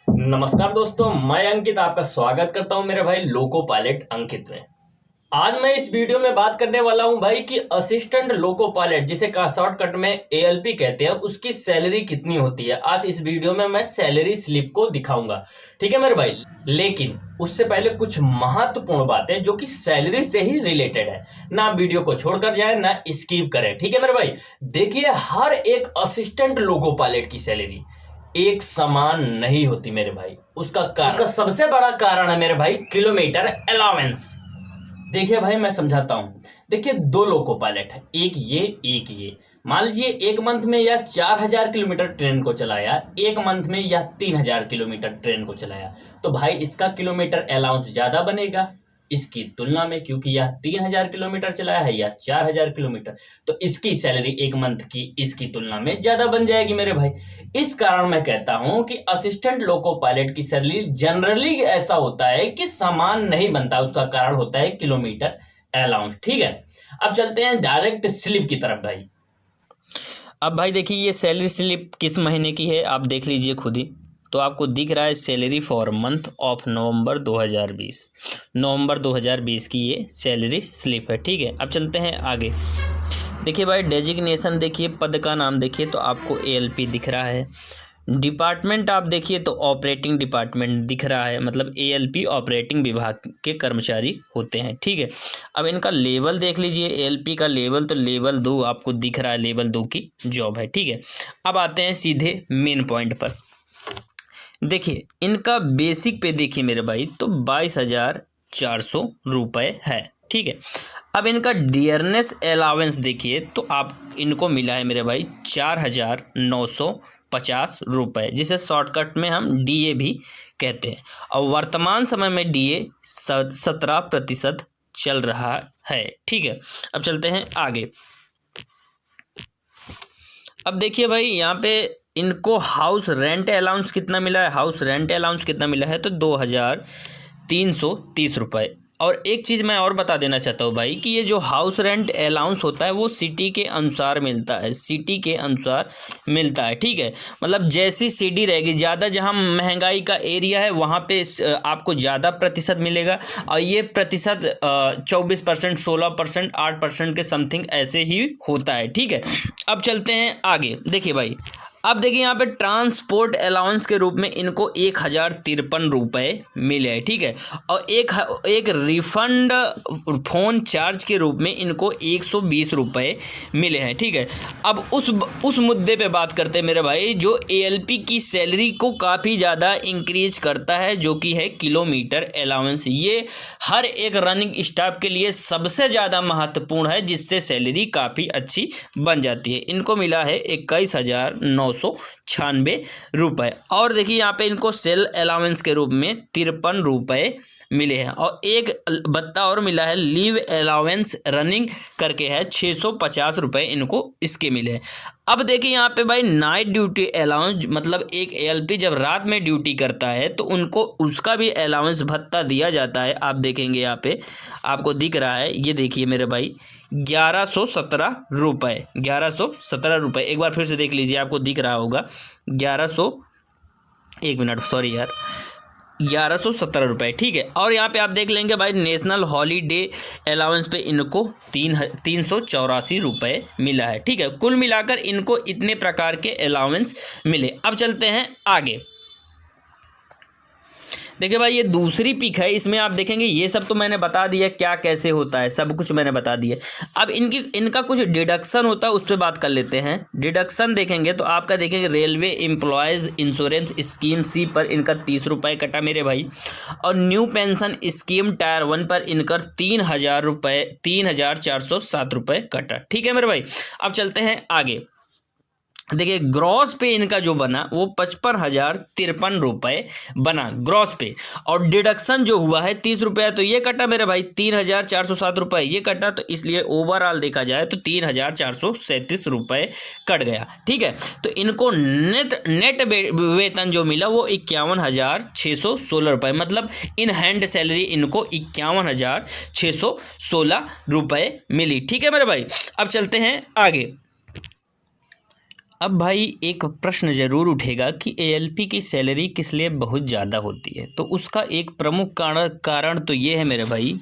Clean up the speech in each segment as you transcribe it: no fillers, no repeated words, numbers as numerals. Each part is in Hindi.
नमस्कार दोस्तों, मैं अंकित आपका स्वागत करता हूं मेरे भाई लोको पायलट अंकित में। आज मैं इस वीडियो में बात करने वाला हूं भाई कि असिस्टेंट लोको पायलट जिसे का शॉर्टकट में एएलपी कहते हैं, उसकी सैलरी कितनी होती है। आज इस वीडियो में मैं सैलरी स्लिप को दिखाऊंगा, ठीक है मेरे भाई। लेकिन उससे पहले कुछ महत्वपूर्ण बातें जो कि सैलरी से ही रिलेटेड है, ना वीडियो को छोड़कर जाए ना स्किप करें, ठीक है मेरे भाई। देखिए, हर एक असिस्टेंट लोको पायलट की सैलरी एक समान नहीं होती मेरे भाई। उसका सबसे बड़ा कारण है मेरे भाई किलोमीटर अलाउंस। देखिए भाई, मैं समझाता हूं। देखिए, दो लोको पायलट है, एक ये। मान लीजिए एक मंथ में या 4,000 किलोमीटर ट्रेन को चलाया, एक मंथ में या 3,000 किलोमीटर ट्रेन को चलाया, तो भाई इसका किलोमीटर अलाउंस ज्यादा बनेगा इसकी तुलना में, क्योंकि यह 3,000 किलोमीटर चलाया है या 4,000 किलोमीटर, तो इसकी सैलरी एक मंथ की इसकी तुलना में ज्यादा बन जाएगी मेरे भाई। इस कारण मैं कहता हूं कि असिस्टेंट लोको पायलट की सैलरी जनरली ऐसा होता है कि समान नहीं बनता। उसका कारण होता है किलोमीटर अलाउंस, ठीक है। अब चलते हैं डायरेक्ट स्लिप की तरफ भाई। अब भाई देखिए, ये सैलरी स्लिप किस महीने की है आप देख लीजिए खुद ही। तो आपको दिख रहा है salary for month of November 2020 की ये सैलरी स्लिप है, ठीक है। अब चलते हैं आगे। देखिए भाई, डेजिग्नेशन देखिए, पद का नाम देखिए तो आपको एएलपी दिख रहा है। डिपार्टमेंट आप देखिए तो ऑपरेटिंग डिपार्टमेंट दिख रहा है, मतलब एएलपी ऑपरेटिंग विभाग के कर्मचारी होते हैं, ठीक है। अब इनका लेवल देख लीजिए, एएलपी का लेवल तो लेवल 2 आपको दिख रहा है, लेवल 2 की जॉब है, ठीक है। अब आते हैं सीधे मेन पॉइंट पर। देखिए इनका बेसिक पे देखिए मेरे भाई तो 22,400 रुपये है, ठीक है। अब इनका डियरनेस अलावेंस देखिए तो आप इनको मिला है मेरे भाई 4,950 रुपये, जिसे शॉर्टकट में हम डीए भी कहते हैं। और वर्तमान समय में डीए 17% चल रहा है, ठीक है। अब चलते हैं आगे। अब देखिए भाई, यहाँ पे इनको हाउस रेंट अलाउंस कितना मिला है, हाउस रेंट अलाउंस कितना मिला है तो 2,330 रुपये। और एक चीज़ मैं और बता देना चाहता हूँ भाई कि ये जो हाउस रेंट अलाउंस होता है वो सिटी के अनुसार मिलता है, सिटी के अनुसार मिलता है, ठीक है। मतलब जैसी सिटी रहेगी, ज़्यादा जहाँ महंगाई का एरिया है वहाँ पे आपको ज़्यादा प्रतिशत मिलेगा, और ये प्रतिशत 24%, 16%, 8% के समथिंग ऐसे ही होता है, ठीक है। अब चलते हैं आगे। देखिए भाई, अब देखिए यहाँ पे ट्रांसपोर्ट अलाउंस के रूप में इनको 1,053 रुपये मिले हैं, ठीक है। और एक रिफंड फ़ोन चार्ज के रूप में इनको 120 रुपये मिले हैं, ठीक है। अब उस मुद्दे पे बात करते हैं मेरे भाई, जो एएलपी की सैलरी को काफ़ी ज़्यादा इंक्रीज करता है, जो कि है किलोमीटर अलाउंस। ये हर एक रनिंग स्टाफ के लिए सबसे ज़्यादा महत्वपूर्ण है, जिससे सैलरी काफ़ी अच्छी बन जाती है। इनको मिला है 21,996 रुपये। और देखिए यहाँ पे इनको सेल अलाउंस के रूप में 53 रुपये मिले हैं, और एक बत्ता और मिला है लीव अलाउंस रनिंग करके है, 650 रुपये इनको इसके मिले हैं। अब देखिए यहाँ पे भाई नाइट ड्यूटी अलाउंस, मतलब एक एएलपी जब रात में ड्यूटी करता है तो उनको उसका भी अलाउंस भत्ता दिया जाता है। आप देखेंगे यहाँ पे आपको दिख रहा है, ये देखिए मेरे भाई 1,117 रुपये, 1,117 रुपये। एक बार फिर से देख लीजिए, आपको दिख रहा होगा 1,117 रुपये, ठीक है। और यहाँ पे आप देख लेंगे भाई नेशनल हॉलीडे अलाउंस पे इनको 384 रुपये मिला है, ठीक है। कुल मिलाकर इनको इतने प्रकार के अलाउंस मिले। अब चलते हैं आगे। देखिए भाई, ये दूसरी पिक है, इसमें आप देखेंगे ये सब तो मैंने बता दिया क्या कैसे होता है, सब कुछ मैंने बता दिया। अब इनका कुछ डिडक्शन होता है, उस पर बात कर लेते हैं। डिडक्शन देखेंगे तो आपका देखेंगे रेलवे एम्प्लॉयज़ इंश्योरेंस स्कीम सी पर इनका 30 रुपये कटा मेरे भाई, और न्यू पेंशन स्कीम टायर 1 पर इनका 3,407 रुपये कटा, ठीक है मेरे भाई। अब चलते हैं आगे। देखिए ग्रॉस पे इनका जो बना वो 55,053 रुपये बना ग्रॉस पे, और डिडक्शन जो हुआ है 30 रुपये, तो ये कटा मेरे भाई 3,407 रुपये ये कटा, तो इसलिए ओवरऑल देखा जाए तो 3,437 रुपये कट गया, ठीक है। तो इनको नेट वेतन जो मिला वो 51,616 रुपये, मतलब इन हैंड सैलरी इनको 51,616 रुपये मिली, ठीक है मेरे भाई। अब चलते हैं आगे। अब भाई एक प्रश्न ज़रूर उठेगा कि एएलपी की सैलरी किस लिए बहुत ज़्यादा होती है। तो उसका एक प्रमुख कारण तो ये है मेरे भाई,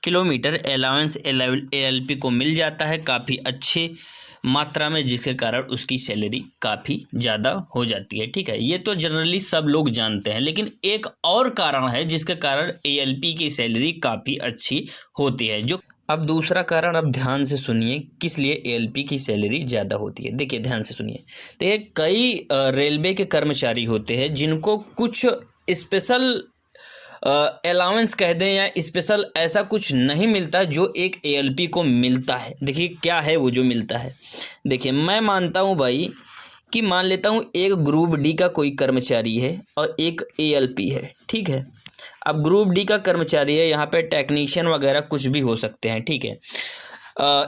किलोमीटर अलाउंस एएलपी को मिल जाता है काफ़ी अच्छे मात्रा में, जिसके कारण उसकी सैलरी काफ़ी ज़्यादा हो जाती है। ठीक है, ये तो जनरली सब लोग जानते हैं, लेकिन एक और कारण है जिसके कारण एएलपी की सैलरी काफ़ी अच्छी होती है। जो अब दूसरा कारण, अब ध्यान से सुनिए किस लिए एएलपी की सैलरी ज़्यादा होती है। देखिए ध्यान से सुनिए, देखिए कई रेलवे के कर्मचारी होते हैं जिनको कुछ स्पेशल अलाउंस कह दें या स्पेशल ऐसा कुछ नहीं मिलता जो एक एएलपी को मिलता है। देखिए क्या है वो जो मिलता है। देखिए मैं मानता हूँ भाई कि मान लेता हूँ एक ग्रुप डी का कोई कर्मचारी है और एक एएलपी है। ठीक है, अब ग्रुप डी का कर्मचारी है, यहाँ पे टेक्नीशियन वगैरह कुछ भी हो सकते हैं। ठीक है,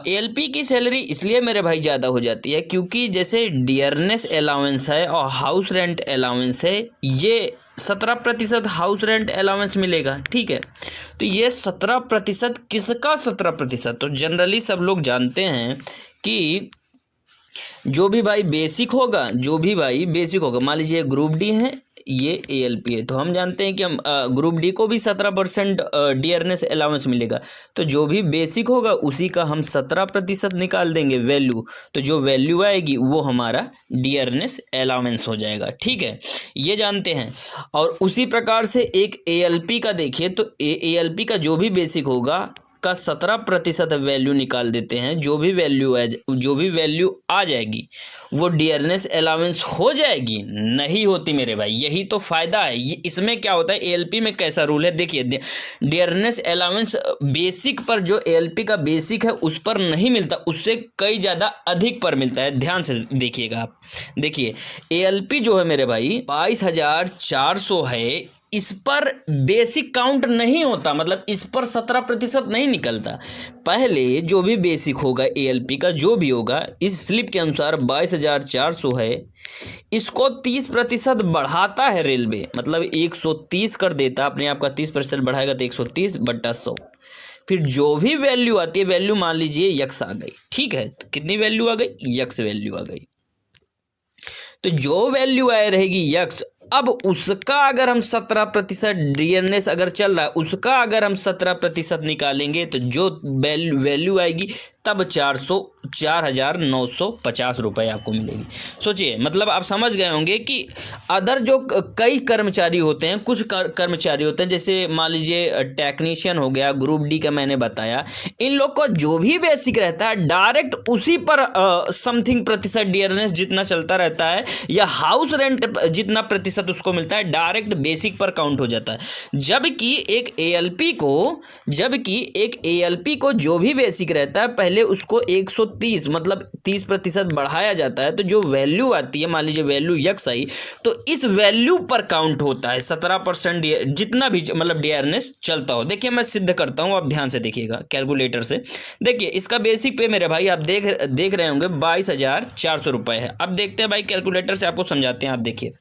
एएलपी की सैलरी इसलिए मेरे भाई ज़्यादा हो जाती है क्योंकि जैसे डियरनेस अलाउंस है और हाउस रेंट अलाउंस है, ये 17% हाउस रेंट अलाउंस मिलेगा। ठीक है, तो ये 17% किसका 17%? तो जनरली सब लोग जानते हैं कि जो भी भाई बेसिक होगा, मान लीजिए ग्रुप डी है, ये एएलपी है, तो हम जानते हैं कि हम ग्रुप डी को भी 17% डियरनेस अलाउंस मिलेगा। तो जो भी बेसिक होगा उसी का हम 17% निकाल देंगे वैल्यू, तो जो वैल्यू आएगी वो हमारा डियरनेस अलाउंस हो जाएगा। ठीक है, ये जानते हैं। और उसी प्रकार से एक एएलपी का देखिए, तो एएलपी का जो भी बेसिक होगा का 17% वैल्यू निकाल देते हैं। जो भी वैल्यू आ जाएगी वो डियरनेस अलाउंस हो जाएगी, नहीं होती मेरे भाई। यही तो फ़ायदा है। ये इसमें क्या होता है, एएलपी में कैसा रूल है, देखिए डियरनेस अलाउंस बेसिक पर, जो एएलपी का बेसिक है उस पर नहीं मिलता, उससे कई ज़्यादा अधिक पर मिलता है। ध्यान से देखिएगा आप, देखिए एएलपी जो है मेरे भाई 22,400 है, इस पर बेसिक काउंट नहीं होता, मतलब इस पर 17% नहीं निकलता। पहले जो भी बेसिक होगा एएलपी का जो भी होगा, इस स्लिप के अनुसार 22,400 है, इसको 30% बढ़ाता है रेलवे, मतलब 130 कर देता, अपने आप का 30% बढ़ाएगा तो 130/100। फिर जो भी वैल्यू आती है, वैल्यू मान लीजिए यक्स आ गई। ठीक है, तो कितनी वैल्यू आ गई, यक्स वैल्यू आ गई। तो जो वैल्यू आए रहेगी यक्स, अब उसका अगर हम 17% डियरनेस अगर चल रहा है, उसका अगर हम 17% निकालेंगे तो जो वैल्यू आएगी तब 4,950 रुपये आपको मिलेगी। सोचिए, मतलब आप समझ गए होंगे कि अदर जो कई कर्मचारी होते हैं, कुछ कर्मचारी होते हैं, जैसे मान लीजिए टेक्नीशियन हो गया, ग्रुप डी का मैंने बताया, इन लोग को जो भी बेसिक रहता है डायरेक्ट उसी पर समथिंग प्रतिशत डियरनेस जितना चलता रहता है या हाउस रेंट जितना प्रतिशत उसको मिलता है, डायरेक्ट बेसिक पर काउंट हो जाता है। जबकि एक एएलपी को जो भी बेसिक रहता है पहले उसको 130 मतलब 30% बढ़ाया जाता है, तो जो वैल्यू आती है, मान लीजिए वैल्यू यक्स आई, तो इस वैल्यू पर काउंट होता है 17% जितना भी मतलब डियरनेस चलता हो। देखिए मैं सिद्ध करता हूँ, आप ध्यान से देखिएगा कैलकुलेटर से। देखिए इसका बेसिक पे मेरे भाई आप देख रहे होंगे 22,400 रुपये है। अब देखते हैं भाई, कैलकुलेटर से आपको समझाते हैं। आप देखिए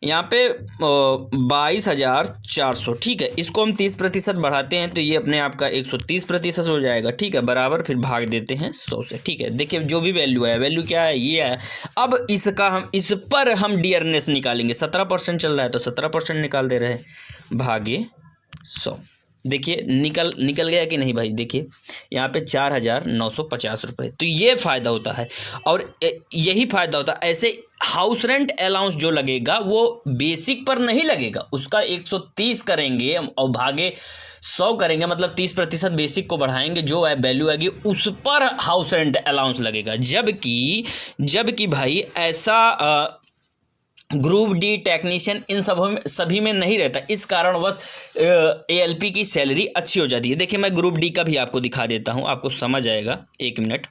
यहाँ पे 22,400, ठीक है, इसको हम 30% बढ़ाते हैं तो ये अपने आप का 130% हो जाएगा। ठीक है, बराबर, फिर भाग देते हैं 100 से। ठीक है, देखिए जो भी वैल्यू है, वैल्यू क्या है, ये है। अब इस पर हम डियरनेस निकालेंगे, 17% चल रहा है तो 17% निकाल दे रहे हैं, भागे 100। देखिए निकल गया कि नहीं भाई। देखिए यहाँ पे 4,950 रुपये। तो ये फ़ायदा होता है, और यही फ़ायदा होता है। ऐसे हाउस रेंट अलाउंस जो लगेगा वो बेसिक पर नहीं लगेगा, उसका 130 करेंगे और भागे 100 करेंगे, मतलब 30% बेसिक को बढ़ाएंगे, जो है वैल्यू आएगी उस पर हाउस रेंट अलाउंस लगेगा। जबकि भाई ऐसा ग्रुप डी, टेक्नीशियन, इन सभी में नहीं रहता। इस कारणवश एएलपी की सैलरी अच्छी हो जाती है। देखिए मैं ग्रुप डी का भी आपको दिखा देता हूं, आपको समझ आएगा, 1 मिनट।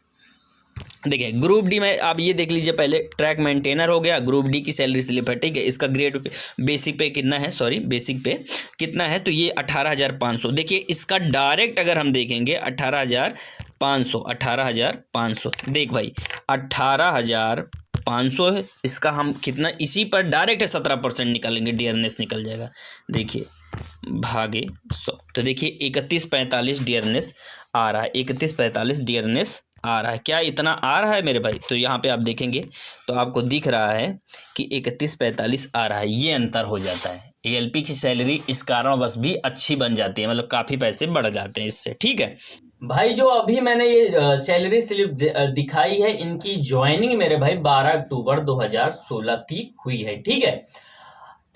देखिए ग्रुप डी में आप ये देख लीजिए, पहले ट्रैक मेंटेनर हो गया, ग्रुप डी की सैलरी स्लिप है। ठीक है, इसका ग्रेड बेसिक पे कितना है, बेसिक पे कितना है, तो ये 18,500। देखिए इसका डायरेक्ट अगर हम देखेंगे 18,500 देख भाई 18,500 है, इसका हम कितना, इसी पर डायरेक्ट 17% निकालेंगे, डियरनेस निकल जाएगा। देखिए भागे 100, तो देखिए 31,45 डियरनेस आ रहा है, 31,45 डियरनेस आ रहा है। क्या इतना आ रहा है मेरे भाई? तो यहाँ पे आप देखेंगे तो आपको दिख रहा है कि 31-45 आ रहा है, ये अंतर हो जाता है। एएलपी की सैलरी इस कारणवश भी अच्छी बन जाती है, मतलब काफ़ी पैसे बढ़ जाते हैं इससे, ठीक है भाई। जो अभी मैंने ये सैलरी स्लिप दिखाई है, इनकी ज्वाइनिंग मेरे भाई 12 अक्टूबर 2016 की हुई है, ठीक है।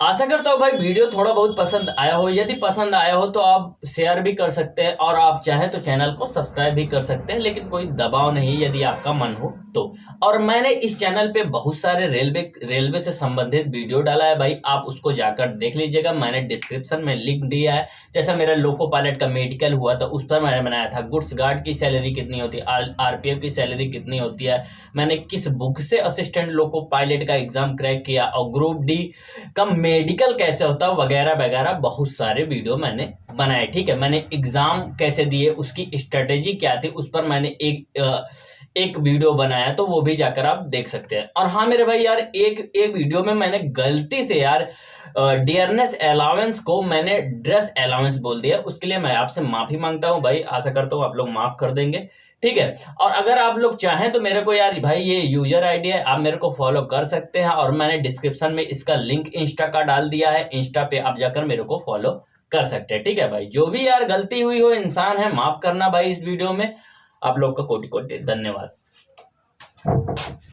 आशा करता हूँ भाई वीडियो थोड़ा बहुत पसंद आया हो। यदि पसंद आया हो तो आप शेयर भी कर सकते हैं और आप चाहें तो चैनल को सब्सक्राइब भी कर सकते हैं, लेकिन कोई दबाव नहीं यदि आपका मन हो तो। और मैंने इस चैनल पे बहुत सारे रेलवे से संबंधित वीडियो डाला है भाई, आप उसको जाकर देख लीजिएगा। मैंने डिस्क्रिप्शन में लिंक दिया है। जैसा मेरा लोको पायलट का मेडिकल हुआ था, उस पर मैंने बनाया था गुड्स गार्ड की सैलरी कितनी होती है, आरपीएफ की सैलरी कितनी होती है, मैंने किस बुक से असिस्टेंट लोको पायलट का एग्जाम क्रैक किया, और ग्रुप डी का मेडिकल कैसे होता है वगैरह वगैरह बहुत सारे वीडियो मैंने बनाए, ठीक है। मैंने एग्जाम कैसे दिए, उसकी स्ट्रेटेजी क्या थी, उस पर मैंने एक वीडियो बनाया, तो वो भी जाकर आप देख सकते हैं। और हाँ मेरे भाई यार, एक वीडियो में मैंने गलती से यार डियरनेस अलाउंस को मैंने ड्रेस अलाउंस बोल दिया, उसके लिए मैं आपसे माफी मांगता हूं भाई। आशा करता हूं आप लोग माफ कर देंगे, ठीक है। और अगर आप लोग चाहें तो मेरे को यार भाई ये यूजर आईडी है, आप मेरे को फॉलो कर सकते हैं, और मैंने डिस्क्रिप्शन में इसका लिंक इंस्टा का डाल दिया है, इंस्टा पे आप जाकर मेरे को फॉलो कर सकते हैं, ठीक है भाई। जो भी यार गलती हुई हो, इंसान है, माफ करना भाई। इस वीडियो में आप लोग का कोटि कोटि धन्यवाद।